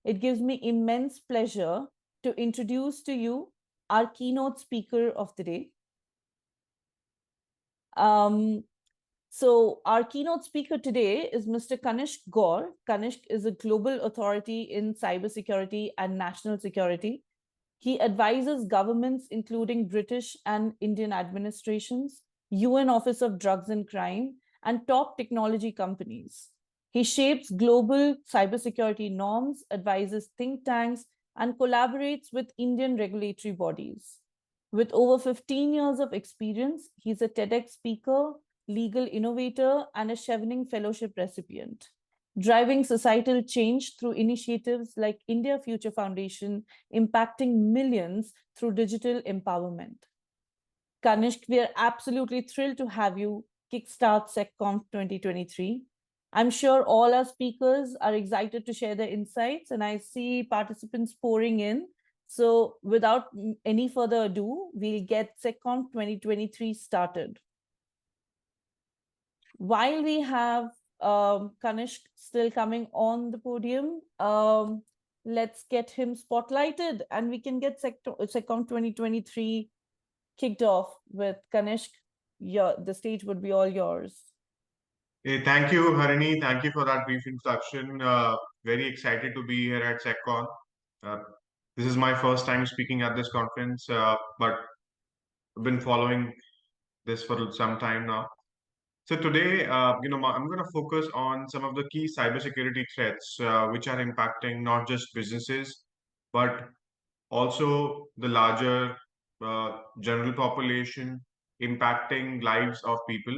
it gives me immense pleasure to introduce to you our keynote speaker of the day. So our keynote speaker today is Mr. Kanishk Gaur. Kanishk is a global authority in cybersecurity and national security. He advises governments, including British and Indian administrations, UN Office of Drugs and Crime, and top technology companies. He shapes global cybersecurity norms, advises think tanks, and collaborates with Indian regulatory bodies. With over 15 years of experience, he's a TEDx speaker, legal innovator, and a Chevening Fellowship recipient, driving societal change through initiatives like India Future Foundation, impacting millions through digital empowerment. Kanishk, we are absolutely thrilled to have you kickstart SecConf 2023. I'm sure all our speakers are excited to share their insights, and I see participants pouring in. So, without any further ado, we'll get SecConf 2023 started. While we have Kanishk still coming on the podium, let's get him spotlighted and we can get SecConf 2023 kicked off with Kanishk. The stage would be all yours. Hey, thank you, Harini. Thank you for that brief introduction. Very excited to be here at SecCon. Uh, this is my first time speaking at this conference, but I've been following this for some time now. So today, I'm going to focus on some of the key cybersecurity threats which are impacting not just businesses, but also the larger general population, impacting lives of people.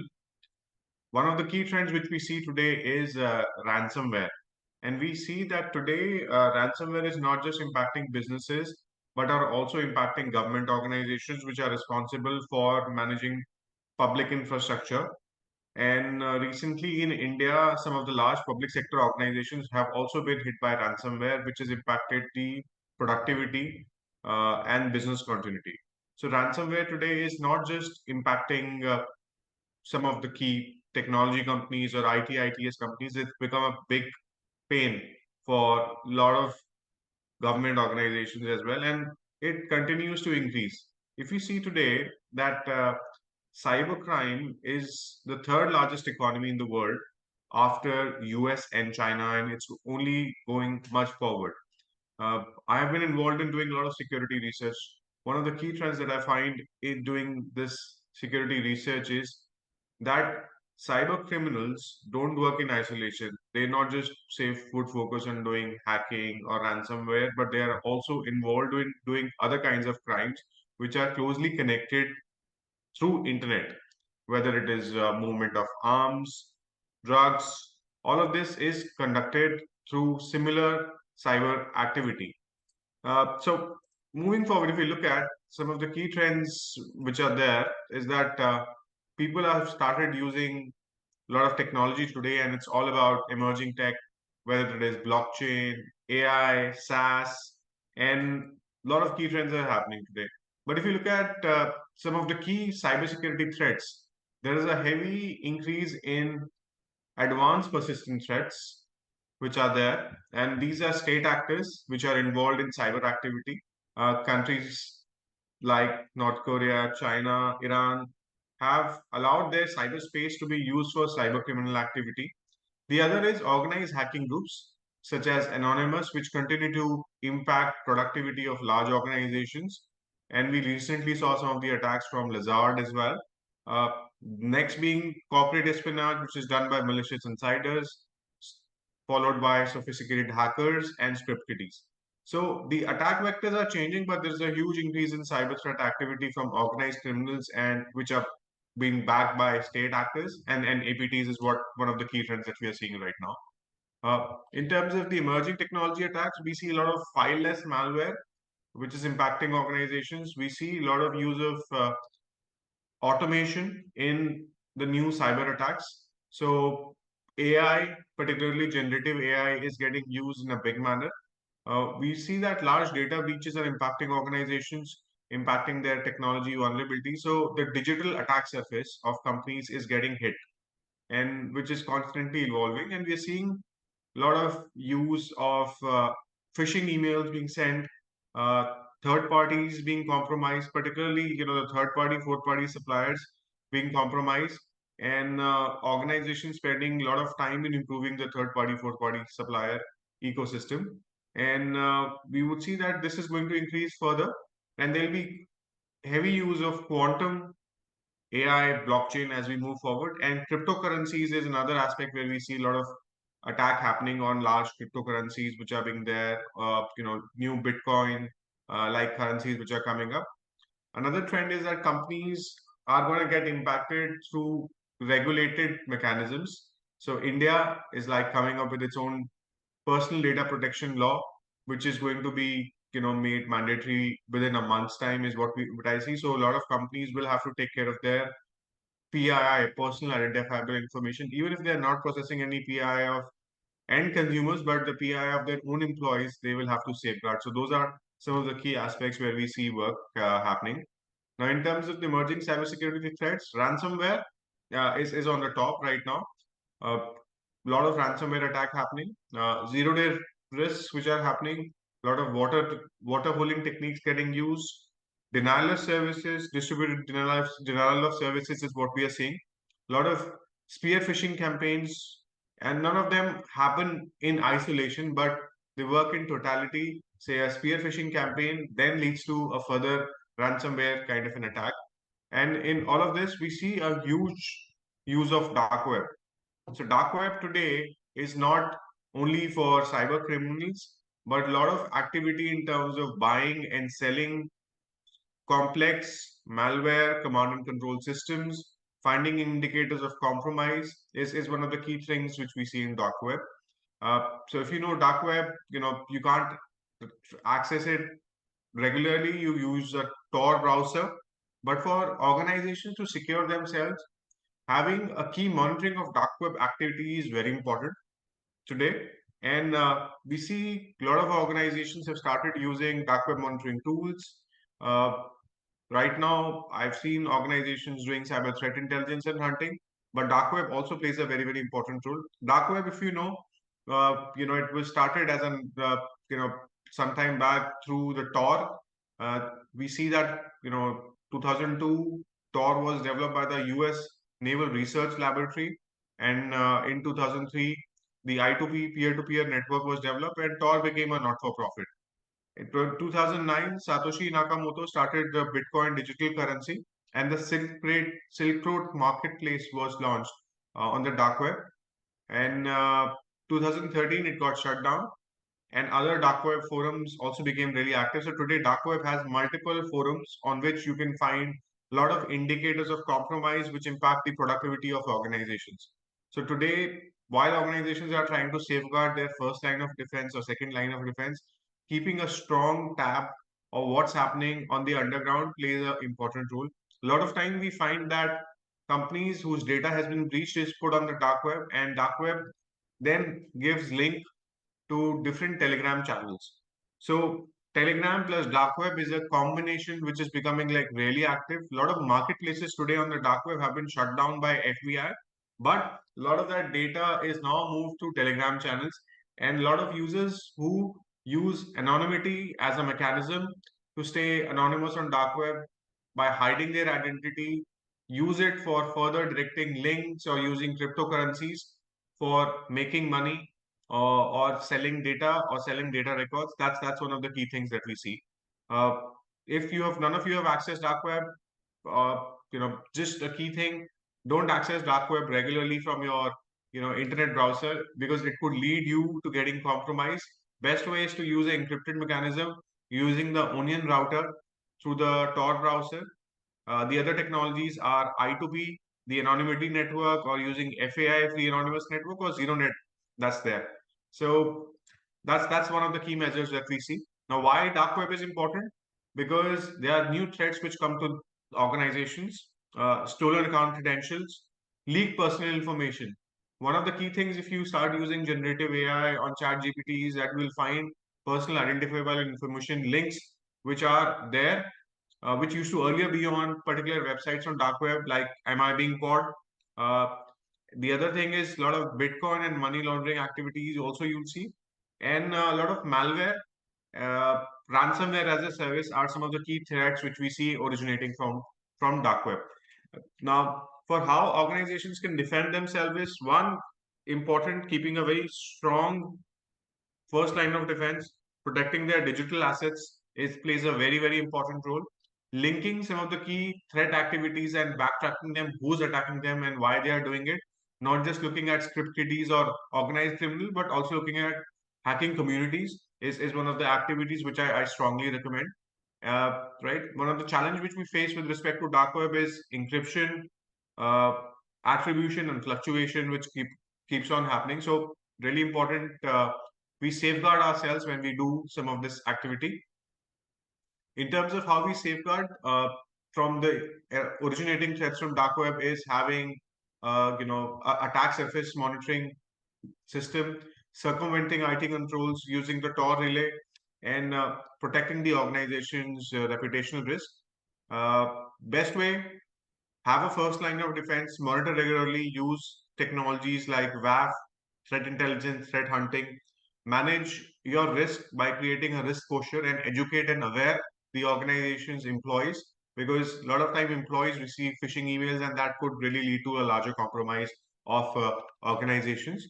One of the key trends which we see today is ransomware. And we see that today ransomware is not just impacting businesses, but are also impacting government organizations which are responsible for managing public infrastructure. And recently in India, some of the large public sector organizations have also been hit by ransomware, which has impacted the productivity and business continuity. So ransomware today is not just impacting some of the key technology companies or ITS companies. It's become a big pain for a lot of government organizations as well, and it continues to increase. If you see today that cybercrime is the third largest economy in the world after US and China, and it's only going much forward. I have been involved in doing a lot of security research. One of the key trends that I find in doing this security research is that cyber criminals don't work in isolation. They not just say would focus on doing hacking or ransomware, but they are also involved in doing other kinds of crimes which are closely connected through internet, whether it is movement of arms, drugs. All of this is conducted through similar cyber activity. So moving forward, if we look at some of the key trends which are there, is that people have started using a lot of technology today, and it's all about emerging tech, whether it is blockchain, AI, SaaS, and a lot of key trends are happening today. But if you look at some of the key cybersecurity threats, there is a heavy increase in advanced persistent threats which are there, and these are state actors which are involved in cyber activity. Countries like North Korea, China, Iran have allowed their cyberspace to be used for cyber criminal activity. The other is organized hacking groups such as Anonymous, which continue to impact productivity of large organizations. And we recently saw some of the attacks from Lazard as well. Uh, Next being corporate espionage, which is done by malicious insiders, followed by sophisticated hackers and script kiddies. So the attack vectors are changing, but there's a huge increase in cyber threat activity from organized criminals and which are being backed by state actors, and APTs is what one of the key trends that we are seeing right now. In terms of the emerging technology attacks, we see a lot of fileless malware, which is impacting organizations. We see a lot of use of automation in the new cyber attacks. So AI, particularly generative AI, is getting used in a big manner. We see that large data breaches are impacting organizations, impacting their technology vulnerability. So the digital attack surface of companies is getting hit, and which is constantly evolving. And we're seeing a lot of use of phishing emails being sent, third parties being compromised, particularly the third party, fourth party suppliers being compromised, and organizations spending a lot of time in improving the third party, fourth party supplier ecosystem. And we would see that this is going to increase further, and there'll be heavy use of quantum AI, blockchain as we move forward. And cryptocurrencies is another aspect where we see a lot of attack happening on large cryptocurrencies which are being there, new Bitcoin like currencies which are coming up. Another trend is that companies are going to get impacted through regulated mechanisms. So India is like coming up with its own personal data protection law, which is going to be made mandatory within a month's time, is what I see. So a lot of companies will have to take care of their PII, personal identifiable information, even if they're not processing any PII of end consumers, but the PII of their own employees, they will have to safeguard. So those are some of the key aspects where we see work happening. Now, in terms of the emerging cybersecurity threats, ransomware is on the top right now. A lot of ransomware attack happening, zero-day risks which are happening, a lot of water holing techniques getting used, denial of services, distributed denial of services is what we are seeing. A lot of spear phishing campaigns, and none of them happen in isolation, but they work in totality. Say a spear phishing campaign then leads to a further ransomware kind of an attack. And in all of this, we see a huge use of dark web. So dark web today is not only for cyber criminals, but a lot of activity in terms of buying and selling complex malware, command and control systems, finding indicators of compromise is one of the key things which we see in dark web. So if you know dark web, you can't access it regularly. You use a Tor browser, but for organizations to secure themselves, having a key monitoring of dark web activity is very important today. And we see a lot of organizations have started using dark web monitoring tools. Uh, right now, I've seen organizations doing cyber threat intelligence and hunting, but dark web also plays a very, very important role. Dark web, if it was started as an, sometime back through the Tor. We see that, 2002, Tor was developed by the US Naval Research Laboratory. And in 2003, the I2P peer-to-peer network was developed and Tor became a not-for-profit. In 2009, Satoshi Nakamoto started the Bitcoin digital currency, and the Silk Road marketplace was launched on the dark web. And 2013, it got shut down, and other dark web forums also became really active. So today, dark web has multiple forums on which you can find a lot of indicators of compromise which impact the productivity of organizations. So today, while organizations are trying to safeguard their first line of defense or second line of defense, keeping a strong tab of what's happening on the underground plays an important role. A lot of time we find that companies whose data has been breached is put on the dark web, and dark web then gives link to different Telegram channels. So Telegram plus dark web is a combination which is becoming like really active. A lot of marketplaces today on the dark web have been shut down by FBI, but a lot of that data is now moved to Telegram channels, and a lot of users who use anonymity as a mechanism to stay anonymous on dark web by hiding their identity, use it for further directing links or using cryptocurrencies for making money or selling data or selling data records. That's one of the key things that we see. Uh, if you have none of you have accessed dark web, just a key thing: don't access dark web regularly from your internet browser because it could lead you to getting compromised. Best way is to use an encrypted mechanism using the Onion router through the Tor browser. The other technologies are I2P, the anonymity network, or using FAI, free anonymous network, or ZeroNet. That's there. So that's one of the key measures that we see. Now, why dark web is important? Because there are new threats which come to organizations, stolen account credentials, leaked personal information. One of the key things, if you start using generative AI on chat GPT, is that you will find personal identifiable information links which are there, which used to earlier be on particular websites on dark web, like Am I Being Pod? The other thing is a lot of Bitcoin and money laundering activities also you'll see. and a lot of malware, ransomware as a service are some of the key threats which we see originating from dark web. Now, for how organizations can defend themselves is one important, keeping a very strong first line of defense, protecting their digital assets plays a very important role. Linking some of the key threat activities and backtracking them, who's attacking them and why they are doing it. Not just looking at script kiddies or organized criminal, but also looking at hacking communities is one of the activities which I strongly recommend. Right, one of the challenge which we face with respect to dark web is encryption, uh, attribution, and fluctuation, which keeps on happening. So really important. We safeguard ourselves when we do some of this activity. In terms of how we safeguard from the originating threats from dark web is having attack surface monitoring system, circumventing IT controls using the Tor relay, and protecting the organization's reputational risk. Best way, have a first line of defense, monitor regularly, use technologies like WAF, threat intelligence, threat hunting, manage your risk by creating a risk posture and educate and aware the organization's employees, because a lot of time employees receive phishing emails and that could really lead to a larger compromise of organizations.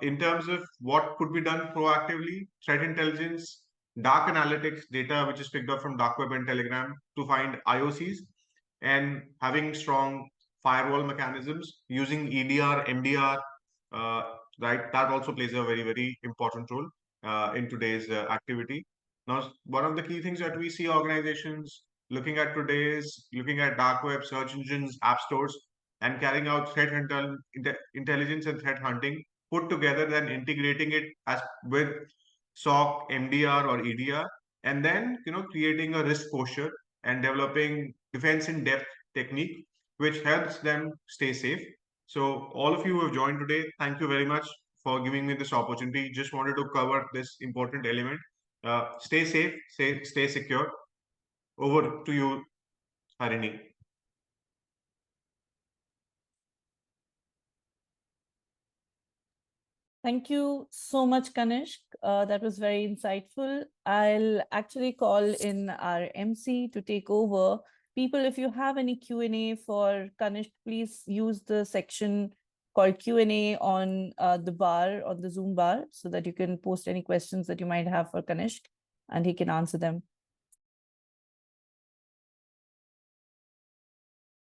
In terms of what could be done proactively, threat intelligence, dark analytics data, which is picked up from dark web and Telegram to find IOCs, and having strong firewall mechanisms using EDR, MDR, uh, right? That also plays a very important role in today's activity. Now, one of the key things that we see organizations looking at today is looking at dark web, search engines, app stores, and carrying out threat intelligence and threat hunting put together, then integrating it as with SOC, MDR, or EDR, and then creating a risk posture and developing defense in depth technique, which helps them stay safe. So all of you who have joined today, thank you very much for giving me this opportunity. Just wanted to cover this important element. Stay safe, stay secure. Over to you, Harini. Thank you so much, Kanishk. That was very insightful. I'll actually call in our MC to take over. People, if you have any Q&A for Kanishk, please use the section called Q&A on the bar, on the Zoom bar, so that you can post any questions that you might have for Kanishk and he can answer them.